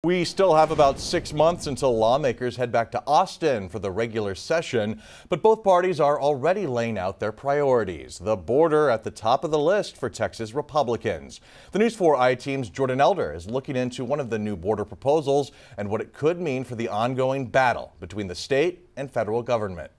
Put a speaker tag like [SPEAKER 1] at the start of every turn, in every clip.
[SPEAKER 1] We still have about 6 months until lawmakers head back to Austin for the regular session, but both parties are already laying out their priorities. The border at the top of the list for Texas Republicans. The News 4 I-Team's Jordan Elder is looking into one of the new border proposals and what it could mean for the ongoing battle between the state and federal government.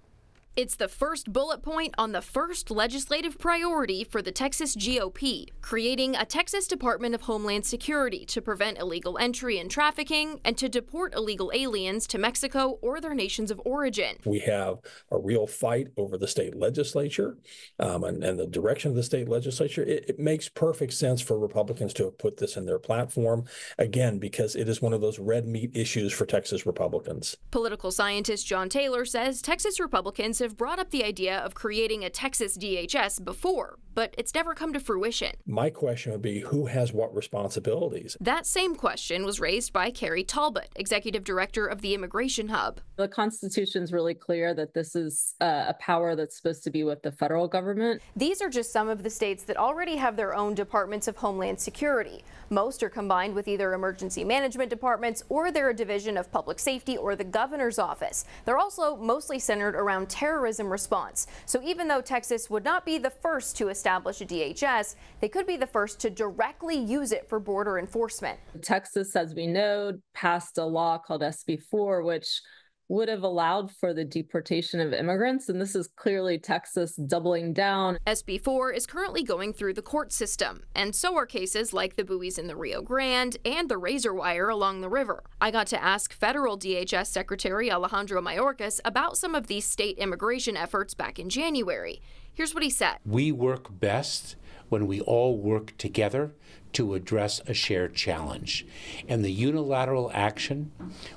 [SPEAKER 2] It's the first bullet point on the first legislative priority for the Texas GOP, creating a Texas Department of Homeland Security to prevent illegal entry and trafficking and to deport illegal aliens to Mexico or their nations of origin.
[SPEAKER 3] We have a real fight over the state legislature and the direction of the state legislature. It makes perfect sense for Republicans to have put this in their platform, again, because it is one of those red meat issues for Texas Republicans.
[SPEAKER 2] Political scientist John Taylor says Texas Republicans have brought up the idea of creating a Texas DHS before, but it's never come to fruition.
[SPEAKER 3] My question would be, who has what responsibilities?
[SPEAKER 2] That same question was raised by Carrie Talbot, executive director of the Immigration Hub.
[SPEAKER 4] The Constitution is really clear that this is a power that's supposed to be with the federal government.
[SPEAKER 2] These are just some of the states that already have their own departments of Homeland Security. Most are combined with either emergency management departments or they're a division of public safety or the governor's office. They're also mostly centered around terrorism response. So even though Texas would not be the first to establish a DHS, they could be the first to directly use it for border enforcement.
[SPEAKER 4] Texas, as we know, passed a law called SB4, which would have allowed for the deportation of immigrants, and this is clearly Texas doubling down.
[SPEAKER 2] SB4 is currently going through the court system, and so are cases like the buoys in the Rio Grande and the razor wire along the river. I got to ask federal DHS Secretary Alejandro Mayorkas about some of these state immigration efforts back in January. Here's what he said.
[SPEAKER 5] We work best when we all work together to address a shared challenge. And the unilateral action,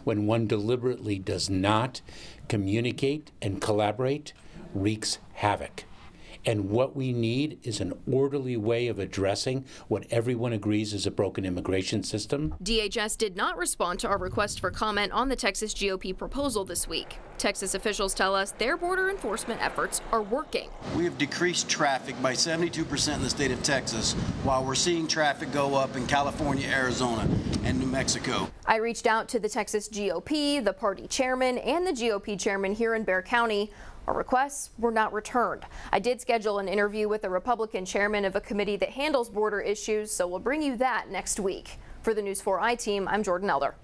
[SPEAKER 5] when one deliberately does not communicate and collaborate, wreaks havoc. And what we need is an orderly way of addressing what everyone agrees is a broken immigration system.
[SPEAKER 2] DHS did not respond to our request for comment on the Texas GOP proposal this week. Texas officials tell us their border enforcement efforts are working.
[SPEAKER 6] We have decreased traffic by 72% in the state of Texas, while we're seeing traffic go up in California, Arizona, and New Mexico.
[SPEAKER 2] I reached out to the Texas GOP, the party chairman, and the GOP chairman here in Bexar County. Our requests were not returned. I did schedule an interview with the Republican chairman of a committee that handles border issues, so we'll bring you that next week. For the News 4 I-Team, I'm Jordan Elder.